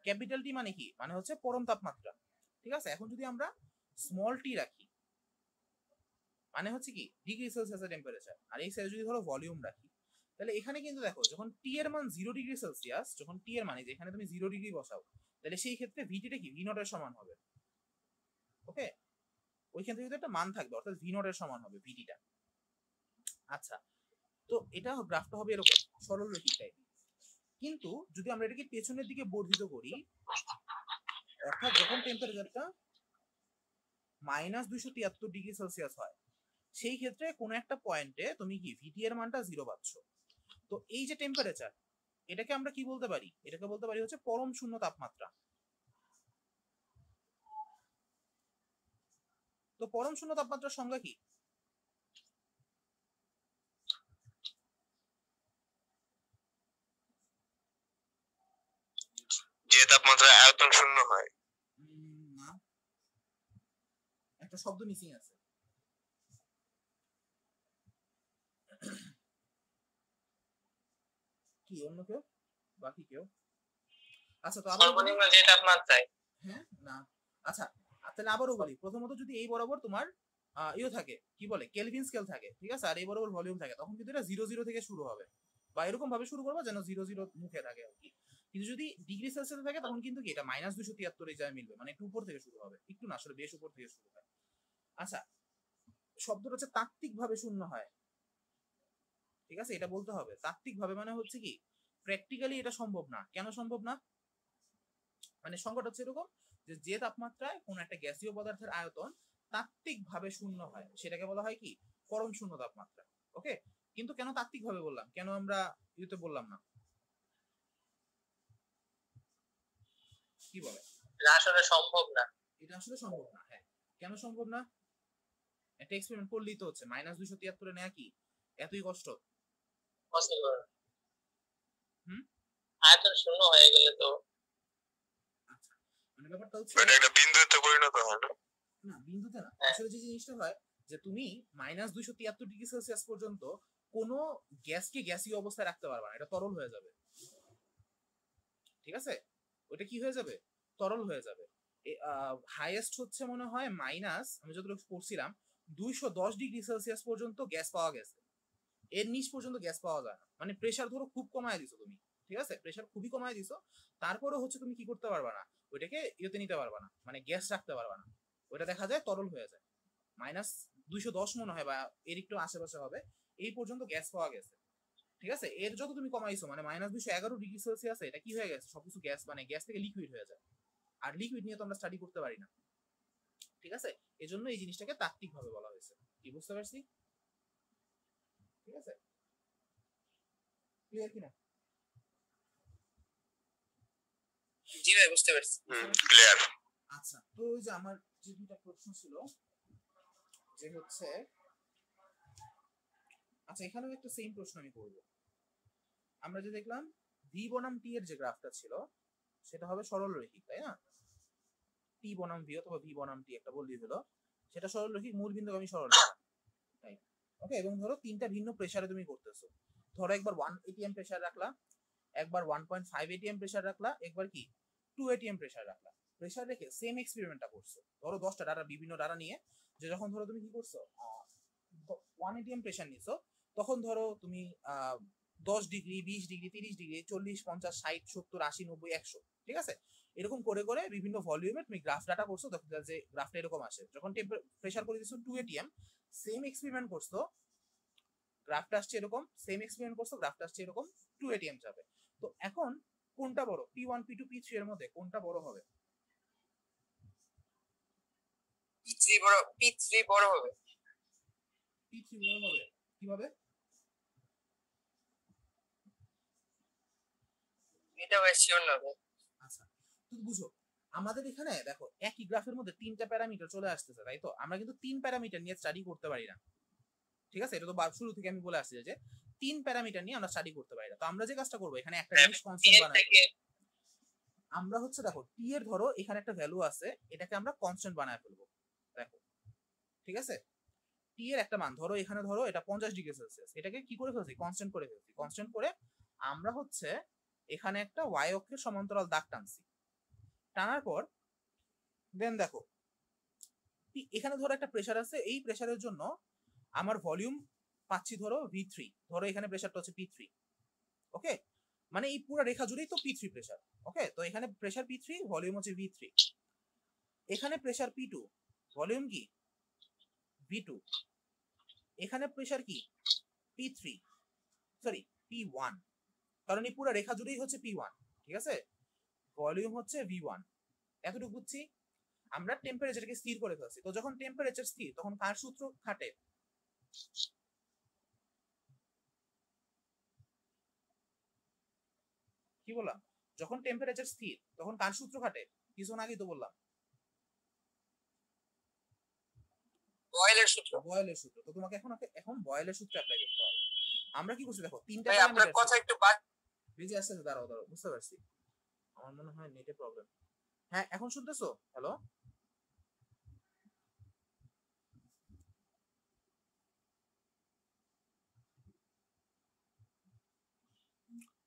ক্যাপিটাল টি মানে কি, মানে হচ্ছে পরম তাপমাত্রা, ঠিক আছে। এখন যদি আমরা স্মল টি রাখি, মানে হচ্ছে কি ডিগ্রি সেলসিয়াসের টেম্পারেচার, আর এই সাইডে যদি ধরো ভলিউম রাখি, তাহলে এখানে কিন্তু দেখো যখন টি এর মান 0 ডিগ্রি সেলসিয়াস, যখন টি এর মানে যেখানে তুমি 0 ডিগ্রি বসাও, তাহলে সেই ক্ষেত্রে ভিটিটা কি ভি নট এর সমান হবে। ওকে, ওইখান থেকে একটা মান থাকবে, অর্থাৎ ভি নট এর সমান হবে ভিটিটা। আচ্ছা, তো এটা গ্রাফটা হবে এরকম সরল রৈখিক টাইপ। কিন্তু যদি আমরা এটাকে পেছনের দিকে বর্ধিত করি, অর্থাৎ যখন টেম্পারেচারটা -273 ডিগ্রি সেলসিয়াস হয়, সেই ক্ষেত্রে কোনো একটা পয়েন্টে তুমি কি ভিটি এর মানটা 0 পাচ্ছ। তো এই যে টেম্পারেচার, এটাকে আমরা কি বলতে পারি? এটাকে বলতে পারি হচ্ছে পরম শূন্য তাপমাত্রা। তো পরম শূন্য তাপমাত্রার সংজ্ঞা কি? যে তাপমাত্রায় আয়তন শূন্য হয়। না, একটা শব্দ মিসিং আছে। কি অন্য কেউ, বাকি কেউ? আচ্ছা তো সর্বনিম্ন যে তাপমাত্রায়। হ্যাঁ না, আচ্ছা তাহলে আবারও বলি। প্রথমত যদি এই বরাবর তোমার ইয়ে থাকে, কি বলে, কেলভিন স্কেল থাকে, ঠিক আছে, আর এই বরাবর ভলিউম থাকে, তখন কিন্তু এটা 0 থেকে শুরু হবে, বা এরকম ভাবে শুরু করবা যেন 0 মুখে থাকে আর কি। কিন্তু যদি ডিগ্রি সেলসিয়াসে থাকে তখন কিন্তু কি এটা -273 এই জায়গায় মিলবে, মানে একটু উপর থেকে শুরু হবে, একটু না আসলে বেশ উপর থেকে শুরু হয়। আচ্ছা, শব্দটা হচ্ছে তাত্ত্বিক ভাবে শূন্য হয়, ঠিক আছে, এটা বলতে হবে। তাত্ত্বিক ভাবে মানে হচ্ছে কি প্র্যাকটিক্যালি এটা সম্ভব না। কেন সম্ভব না? মানে সংকট হচ্ছে এরকম যে যে তাপমাত্রায় কোন একটা গ্যাসীয় পদার্থের আয়তন তাত্ত্বিক ভাবে শূন্য হয় সেটাকে বলা হয় কি পরম শূন্য তাপমাত্রা। ওকে, কিন্তু কেন তাত্ত্বিক ভাবে বললাম, কেন আমরা ইউতে বললাম না? কি বলে? এটা আসলে সম্ভব না। এটা আসলে সম্ভব না, হ্যাঁ। কেন সম্ভব না? একটা এক্সপেরিমেন্ট করলেই তো হচ্ছে। -273 নেয়া কি এতই কষ্ট? পসিবল। হুম, আয়তন শূন্য হয়ে গেলে তো আচ্ছা, মানে ব্যাপারটা হচ্ছে এটা একটা বিন্দুতে পরিণত হয় না। না, বিন্দুতে না। আসলে যে জিনিসটা হয় যে তুমি -273 ডিগ্রি সেলসিয়াস পর্যন্ত কোনো গ্যাসকে গ্যাসীয় অবস্থায় রাখতে পারবে না, এটা তরল হয়ে যাবে, ঠিক আছে। ওটা কি হয়ে যাবে? তরল হয়ে যাবে। হাইয়েস্ট হচ্ছে মনে হয় আমি যতটুকু পড়ছিলাম 210 ডিগ্রি সেলসিয়াস পর্যন্ত গ্যাস পাওয়া গেছে, এর নিচ পর্যন্ত গ্যাস পাওয়া যায় না। মানে প্রেসার ধরো খুব কমায় দিছো তুমি, ঠিক আছে, প্রেসার খুবই কমায় দিছো, তারপরেও হচ্ছে তুমি কি করতে পারবা না, ওইটাকে ইয়েতে নিতে পারবা না, মানে গ্যাস রাখতে পারবা না, ওইটা দেখা যায় তরল হয়ে যায়। -210 মনে হয় বা এর একটু আশেপাশে হবে, এই পর্যন্ত গ্যাস পাওয়া গেছে, ঠিক আছে। এর যত তুমি কমাইছো মানে -211 ডিগ্রি সেলসিয়াসে এটা কি হয়ে গেছে, সবকিছু গ্যাস, মানে গ্যাস থেকে লিকুইড হয়ে যায়। আর লিকুইড নিয়ে তো আমরা স্টাডি করতে পারি না, ঠিক আছে। এজন্য এই জিনিসটাকে তাত্ত্বিক ভাবে বলা হয়েছে। কি বুঝতে পারছি? ঠিক আছে, ক্লিয়ার কিনা? জি ভাই, বুঝতে পারছি। ক্লিয়ার। আচ্ছা, তো ওই যে আমার যে দুটো প্রশ্ন ছিল, যে হচ্ছে আচ্ছা এখানেও একটা সেম প্রশ্ন আমি করব। আমরা যে দেখলাম ভি বনাম টি এর যে গ্রাফটা ছিল সেটা হবে সরলরৈখিক, তাই না? টি বনাম ভি অথবা ভি বনাম টি একটা বললেই হলো, সেটা সরলরৈখিক, মূল বিন্দুগামী সরলরেখা, তাই ওকে। এবং ধরো তিনটা ভিন্ন প্রেসারে তুমি করতেছো, ধরো একবার 1 atm প্রেসার রাখলা, একবার 1.5 atm প্রেসার রাখলা, একবার কি 2 atm প্রেসার রাখলা। প্রেসার রেখে সেম এক্সপেরিমেন্টটা করছো, ধরো 10টা ডাটা, বিভিন্ন ডাটা নিয়ে, যে যখন ধরো তুমি কি করছো 1 atm প্রেসার নিছো, তখন ধরো তুমি 10 ডিগ্রি, 20 ডিগ্রি, 30 ডিগ্রি, 40, 50, 60, 70, 80, 90, 100, ঠিক আছে? এরকম করে করে বিভিন্ন ভলিউমে তুমি গ্রাফ ডাটা করছো, দেখো যে গ্রাফটা এরকম আসে। যখন প্রেসার করে দিছো 2 atm, সেম এক্সপেরিমেন্ট করছো, গ্রাফটা আসছে এরকম, সেম এক্সপেরিমেন্ট করছো, গ্রাফটা আসছে এরকম, 2 atm যাবে। তো এখন কোনটা বড়, P1, P2, P3 এর মধ্যে কোনটা বড় হবে? P3 বড়, P3 বড় হবে। P3 বড় হবে কিভাবে? এটা শিওর না। আচ্ছা তুমি বুঝো, আমাদের এখানে দেখো একই গ্রাফের মধ্যে তিনটা প্যারামিটার চলে আসতেছে, তাই তো? আমরা কিন্তু 3 প্যারামিটার নিয়ে স্টাডি করতে পারি না, ঠিক আছে? এটা তো শুরু থেকে আমি বলে আসছি যে 3 প্যারামিটার নিয়ে আমরা স্টাডি করতে পারি না। তো আমরা যে কাজটা করব, এখানে একটা জিনিস কনস্ট্যান্ট বানাবো। আমরা হচ্ছে দেখো টি এর ধরো এখানে একটা ভ্যালু আছে, এটাকে আমরা কনস্ট্যান্ট বানায় ফেলবো, দেখো, ঠিক আছে? টি এর একটা মান ধরো, এখানে ধরো এটা 50 ডিগ্রি সেলসিয়াস, এটাকে কি করে ফেলছি, কনস্ট্যান্ট করে ফেলছি। কনস্ট্যান্ট করে আমরা হচ্ছে এখানে একটা ওয়াই অক্ষের সমান্তরাল দাগ টানছি। টানার পর দেন দেখো এখানে ধরো একটা প্রেসার আছে, এই প্রেসারের জন্য আমার ভলিউম পাচ্ছি ধরো V3, ধরো এখানে প্রেসারটা হচ্ছে P3, ওকে? মানে এই পুরো রেখা জুড়েই তো P3 প্রেসার, ওকে? তো এখানে প্রেসার P3, ভলিউম হচ্ছে V3, এখানে প্রেসার P2, ভলিউম কি V2, এখানে প্রেসার কি P3, সরি P1, কারণ এই পুরো রেখা জুড়েই হচ্ছে P1, ঠিক আছে? ভলিউম হচ্ছে V1, এতটুকু বুঝছি। আমরা টেম্পারেচারকে স্থির করে ফেলছি। তো যখন টেম্পারেচার স্থির, তখন কার সূত্র খাটে? কি বললাম? যখন টেম্পারেচার স্থির, তখন কার সূত্র খাটে? কিছুক্ষণ আগেই তো বললাম, বয়েলের সূত্র। বয়েলের সূত্র। তো তোমাকে এখন বয়েলের সূত্র অ্যাপ্লাই করতে হবে। আমরা কি করছি দেখো, তিনটা ভাই আপনার কথা একটু বিজি আসছে, দাঁড়াও বুঝতে পারছি, আমার মনে হয় নেটে প্রবলেম। হ্যাঁ এখন শুনতেছো? হ্যালো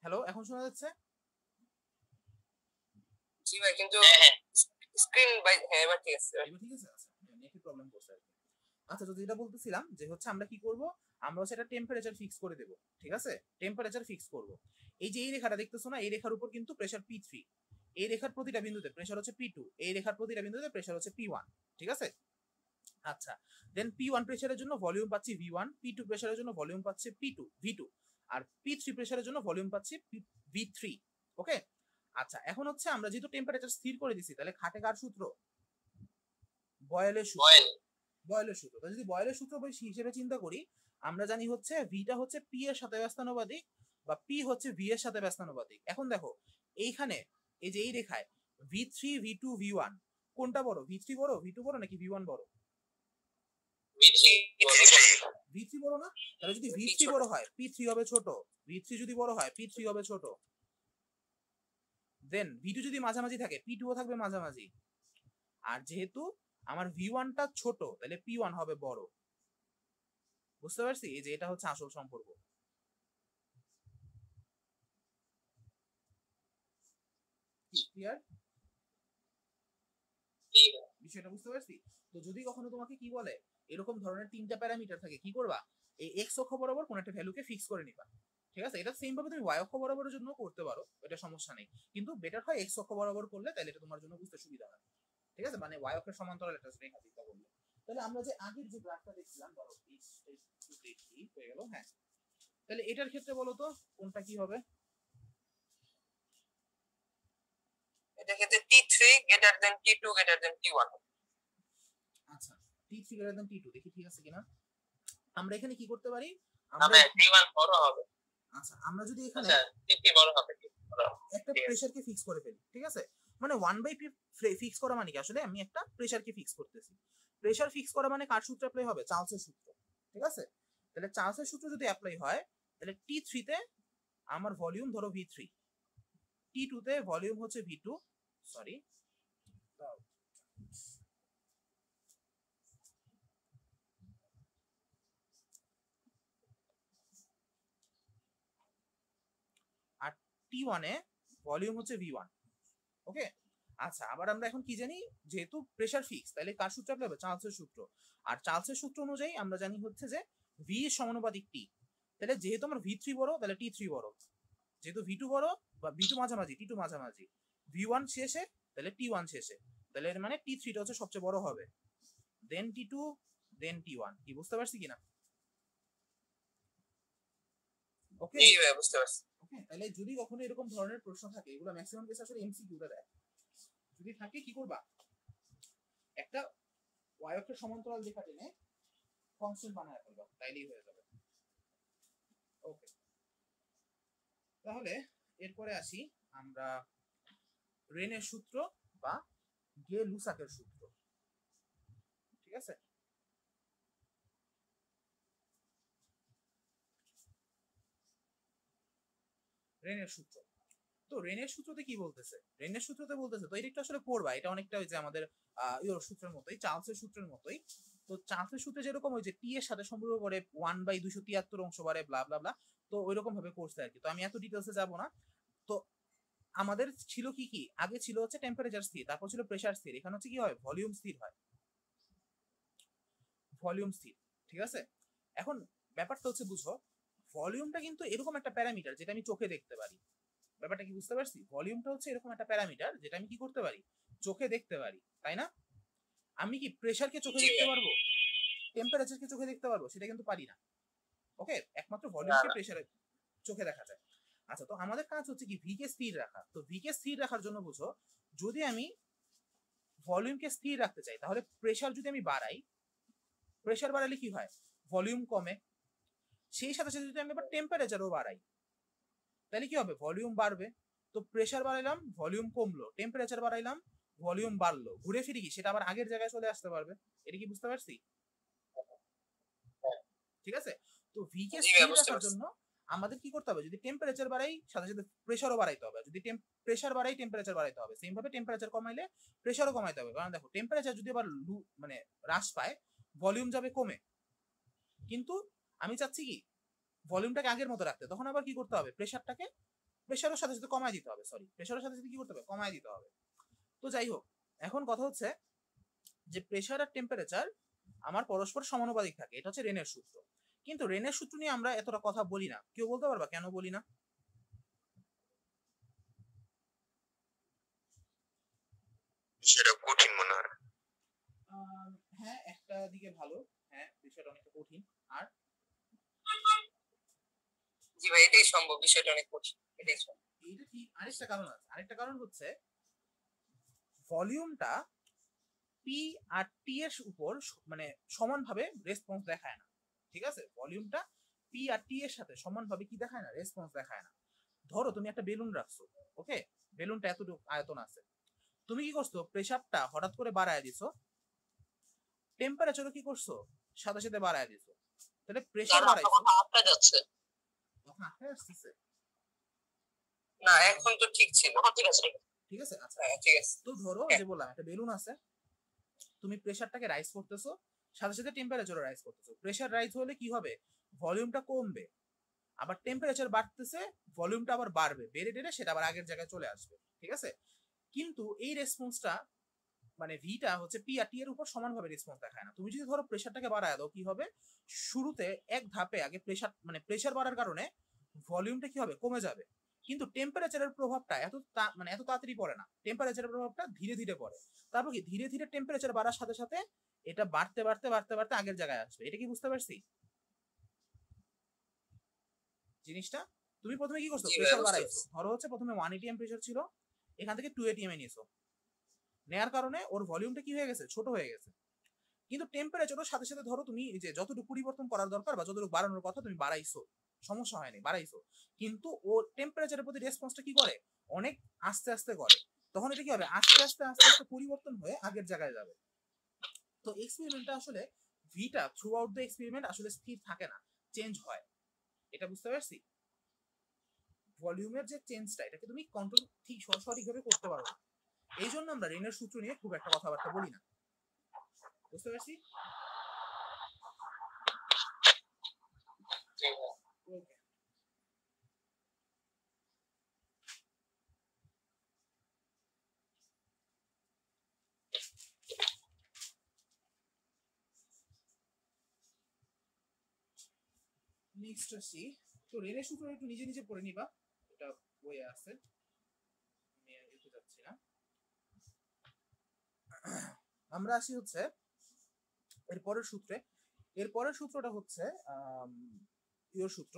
হ্যালো, এখন শোনা যাচ্ছে? জি ভাই, কিন্তু স্ক্রিন ভাই, হ্যাঁ এবার ঠিক আছে। এবার ঠিক আছে? আচ্ছা নেটে প্রবলেম করছে আর কি। আচ্ছা তো যেটা বলতেছিলাম যে হচ্ছে আমরা কি করব, আমরা হচ্ছে এটা টেম্পারেচার ফিক্স করে দেব, ঠিক আছে? টেম্পারেচার ফিক্স করব। এই যে এই রেখাটা দেখতেছো না, এই রেখার উপর কিন্তু প্রেসার P3, এই রেখার প্রতিটা বিন্দুতে প্রেসার হচ্ছে P2, এই রেখার প্রতিটা বিন্দুতে প্রেসার হচ্ছে P1, ঠিক আছে? আচ্ছা দেন P1 প্রেসারের জন্য ভলিউম পাচ্ছি V1, P2 প্রেসারের জন্য ভলিউম পাচ্ছি V2, আর P3 প্রেসারের জন্য ভলিউম পাচ্ছি V3, ওকে? আচ্ছা এখন হচ্ছে আমরা যেহেতু টেম্পারেচার স্থির করে দিছি, তাহলে খাটে কার সূত্র? বয়েলের সূত্র। বয়েলের সূত্র। তো যদি বয়েলের সূত্র হিসেবে চিন্তা করি, আমরা জানি হচ্ছে ভিটা হচ্ছে পি এর সাথে ব্যস্তানুপাতিক, বা পি হচ্ছে ভি এর সাথে ব্যস্তানুপাতিক। এখন দেখো এইখানে এই যে এই রেখায় V3, V2, V1 কোনটা বড়? V3 বড়, V2 বড় নাকি V1 বড়? V3 বড় না? তাহলে যদি V3 বড় হয় P3 হবে ছোট, V3 যদি বড় হয় P3 হবে ছোট। দেন V2 যদি মাঝামাঝি থাকে P2 ও থাকবে মাঝামাঝি। আর যেহেতু আমার V1 টা ছোট, তাহলে P1 হবে বড়। বুঝতে পারছি? এই যে এটা হচ্ছে আসল সম্পর্ক। ক্লিয়ার? বিষয়টা বুঝতে পারছি? তো যদি কখনো তোমাকে কি বলে এরকম ধরনের তিনটা প্যারামিটার থাকে, কি করবা? এই এক্স অক্ষ বরাবর কোন একটা ভ্যালুকে ফিক্স করে নিবা, ঠিক আছে? এটা সেম ভাবে তুমি ওয়াই অক্ষ বরাবরের জন্য করতে পারো, এটা সমস্যা নেই, কিন্তু বেটার হয় এক্স অক্ষ বরাবর করলে, তাহলে এটা তোমার জন্য বুঝতে সুবিধা হয়, ঠিক আছে? মানে ওয়াই অক্ষের সমান্তরাল একটা রেখা চিন্তা করলে। তাহলে আমরা যে আগের যে গ্রাফটা দেখছিলাম, ধরো হয়ে গেল, হ্যাঁ, তাহলে এটার ক্ষেত্রে বলো তো কোনটা কি হবে? এটা ক্ষেত্রে T3 greater than T2 greater than T1। আচ্ছা T3 greater than T2 দেখি ঠিক আছে কিনা। আমরা এখানে কি করতে পারি, আমরা T1 বড় হবে। আচ্ছা আমরা যদি এখানে T3 বড় হবে, একটা প্রেসারকে ফিক্স করে ফেলি, ঠিক আছে? মানে 1/p ফিক্স করা মানে কি, আসলে আমি একটা প্রেসারকে ফিক্স করতেছি। প্রেসার ফিক্স করা মানে কার সূত্র অ্যাপ্লাই হবে? চার্লসের সূত্র, ঠিক আছে? তাহলে চার্লসের সূত্র যদি অ্যাপ্লাই হয় তাহলে T3 তে আমার ভলিউম ধরো V3, T2 তে ভলিউম হচ্ছে V2, সরি আর T1 এ ভলিউম হচ্ছে V1। ওকে, আচ্ছা আবার আমরা এখন কি জানি, যেহেতু প্রেসার ফিক্স তাহলে কার সূত্র অ্যাপ্লাই হবে? চার্লসের সূত্র। আর চার্লসের সূত্র অনুযায়ী আমরা জানি হচ্ছে যে V এর সমানুপাতিক T। তাহলে যেহেতু আমার V3 বড় তাহলে T3 বড়, যেহেতু V2 বড় বা V2 মাঝামাঝি T2 মাঝামাঝি, V1 শেষে তাহলে T1 শেষে, তাহলে এর মানে T3 টা হচ্ছে সবচেয়ে বড় হবে, দেন T2 দেন T1। কি বুঝতে পারছি কিনা? ওকে জি ভাই বুঝতে পারছি। ওকে, তাহলে যদি কখনো এরকম ধরনের প্রশ্ন থাকে, এগুলো ম্যাক্সিমাম কেস আসলে এমসিকিউ তে দেয়, যদি থাকে কি করবা, একটা ওয়াইয়ের সমান্তরাল রেখা টেনে কনস্ট্যান্ট বানায় ফেলবা, তাইলেই হয়ে যাবে। ওকে, তাহলে এরপরে আসি আমরা রেনের সূত্র বা গে-লুসাকের সূত্র। ঠিক আছে, রেনের সূত্র। তো রেনের সূত্রতে কি বলতেছে? রেনের সূত্রতে বলতেছে, তো এটা একটু আসলে পড়বা, এটা অনেকটা ওই যে আমাদের সূত্রের মতোই, চার্লসের সূত্রের মতোই। তো চার্লসের সূত্রে যেরকম ওই যে টি এর সাথে সম্পর্ক করে 1/273 অংশ বাড়ে ব্লা ব্লা ব্লা, তো ওইরকম ভাবে করছে আর কি। তো আমি এত ডিটেলসে যাব না। তো আমাদের ছিল কি কি, আগে ছিল হচ্ছে টেম্পারেচার স্থির, তারপর ছিল প্রেসার স্থির, এখানে হচ্ছে কি হয়, ভলিউম স্থির হয়, ভলিউম স্থির। ঠিক আছে, এখন ব্যাপারটা হচ্ছে বুঝো, ভলিউমটা কিন্তু এরকম একটা প্যারামিটার যেটা আমি চোখে দেখতে পারি। ব্যাপারটা কি বুঝতে পারছি? ভলিউমটা হচ্ছে এরকম একটা প্যারামিটার যেটা আমি কি করতে পারি, চোখে দেখতে পারি, তাই না? আমি কি প্রেসারকে চোখে দেখতে পারবো, টেম্পারেচারকে চোখে দেখতে পারবো? সেটা কিন্তু পারি না। ওকে, একমাত্র ভলিউমকে প্রেসারে চোখে দেখা যায়। আচ্ছা, তো আমাদের কাজ হচ্ছে কি, ভি কে স্থির রাখা। তো ভি কে স্থির রাখার জন্য বুঝো, যদি আমি ভলিউমকে স্থির রাখতে চাই তাহলে প্রেসার যদি আমি বাড়াই, প্রেসার বাড়ালে কি হয়, ভলিউম কমে। সেই সাথে সাথে যদি আমি আবার টেম্পারেচারও বাড়াই তাহলে কি হবে, ভলিউম বাড়বে। তো প্রেসার বাড়াইলাম, ভলিউম কমলো, টেম্পারেচার বাড়াইলাম, ভলিউম বাড়লো, ঘুরে ফিরে কি সেটা আবার আগের জায়গায় চলে আসতে পারবে। এটা কি বুঝতে পারছি? ঠিক আছে, তো ভি কে স্থির রাখার জন্য আমাদের কি করতে হবে, যদি টেম্পারেচার বাড়াই সাথে সাথে প্রেসারও বাড়াইতে হবে, যদি প্রেসার বাড়াই টেম্পারেচার বাড়াইতে হবে, সেম ভাবে টেম্পারেচার কমাইলে প্রেসারও কমাইতে হবে। কারণ দেখো, টেম্পারেচার যদি আবার মানে হ্রাস পায়, ভলিউম যাবে কমে। কিন্তু আমি চাচ্ছি কি, ভলিউমটাকে আগের মতো রাখতে, তখন আবার কি করতে হবে, প্রেসারের সাথে সাথে কমায় দিতে হবে, প্রেসারের সাথে সাথে কি করতে হবে, কমায় দিতে হবে। তো যাই হোক, এখন কথা হচ্ছে যে প্রেসার আর টেম্পারেচার আমার পরস্পর সমানুপাতিক থাকে, এটা হচ্ছে রেনের সূত্র। কিন্তু রেনের সূত্র নিয়ে আমরা এতটা কথা বলি না। কেউ বলতে পারবা কেন বলি না? সেটা কঠিন মনে হয়। হ্যাঁ, একটা দিকে ভালো, হ্যাঁ বিষয়টা অনেকটা কঠিন। আর জি ভাই, এটাই সম্ভব, বিষয়টা অনেক কঠিন, এটাই সম্ভব। এইটা ঠিক। আরেকটা কারণ আছে, আরেকটা কারণ হচ্ছে ভলিউমটা পি আর টি এর উপর মানে সমানভাবে রেসপন্স দেখায় না। ঠিক আছে, ভলিউমটা পি আর টি এর সাথে সমানভাবে কি দেখায় না, রেসপন্স দেখায় না। ধরো তুমি একটা বেলুন রাখছো, ওকে, বেলুনটা এতটুকু আয়তন আছে, তুমি কি করছো, প্রেসারটা হঠাৎ করে বাড়ায় দিছো, টেম্পারেচারও কি করছো, সাথে সাথে বাড়ায় দিছো, তাহলে প্রেসার বাড়াইছো, আটটা যাচ্ছে তখন আটকে আসছে না, এখন তো ঠিক ছিল। ঠিক আছে, ঠিক আছে। আচ্ছা ঠিক আছে। তো ধরো যে বললাম একটা বেলুন আছে, তুমি প্রেসারটাকে রাইজ করতেছো, সাথে সাথে টেম্পারেচারও রাইজ করতেছো। প্রেসার রাইজ হলে কি হবে, ভলিউমটা কমবে, আবার টেম্পারেচার বাড়তেছে, ভলিউমটা আবার বাড়বে, বেড়ে বেড়ে সেটা আবার আগের জায়গায় চলে আসবে। ঠিক আছে, কিন্তু এই রেসপন্সটা মানে ভিটা হচ্ছে পি আর টি এর উপর সমানভাবে রেসপন্স দেখায় না। তুমি যদি ধরো প্রেসারটাকে বাড়ায় দাও, কি হবে, শুরুতে এক ধাপে আগে প্রেসার বাড়ার কারণে ভলিউমটা কি হবে, কমে যাবে। কিন্তু টেম্পারেচারের প্রভাবটা এত তাড়াতাড়ি পড়ে না, টেম্পারেচারের প্রভাবটা ধীরে ধীরে পড়ে। তারপর কি ধীরে ধীরে টেম্পারেচার বাড়ার সাথে সাথে এটা বাড়তে বাড়তে বাড়তে বাড়তে আগের জায়গায় আসবে। এটা কি বুঝতে পারছি জিনিসটা? তুমি প্রথমে কি করছো, প্রেসার বাড়াইছো, ধরো হচ্ছে প্রথমে 1 atm প্রেসার ছিল, এখান থেকে 2 atm এ নিয়েছো, নেয়ার কারণে ওর ভলিউমটা কি হয়ে গেছে, ছোট হয়ে গেছে। কিন্তু টেম্পারেচারের সাথে সাথে ধরো তুমি যে যতটুকু পরিবর্তন করার দরকার বা যতটুকু বাড়ানোর কথা তুমি বাড়াইছো, সমস্যা হয়নি, বাড়াইছো, কিন্তু ও টেম্পারেচারের প্রতি রেসপন্সটা কি করে, অনেক আস্তে আস্তে করে। তখন এটা কি হবে, আস্তে আস্তে আস্তে আস্তে পরিবর্তন হয়ে আগের জায়গায় যাবে। তো এক্সপেরিমেন্টটা আসলে ভিটা থ্রু আউট দ্য এক্সপেরিমেন্ট আসলে স্থির থাকে না, চেঞ্জ হয়, এটা বুঝতে পারছি? ভলিউমের যে চেঞ্জটা এটাকে তুমি কন্ট্রোল ঠিক সঠিকভাবে করতে পারো না, এই জন্য আমরা রেনের সূত্র নিয়ে খুব একটা কথাবার্তা বলি না, বুঝতে পারছি? ওকে, নেক্সট আসি। তো রেনের সূত্র একটু নিজে নিজে পড়ে নিবা, এটা বইয়ে আছে, আমি এতে যাচ্ছি না। আমরা আসি হচ্ছে এর পরের সূত্রে। এর পরের সূত্রটা হচ্ছে ইওর সূত্র।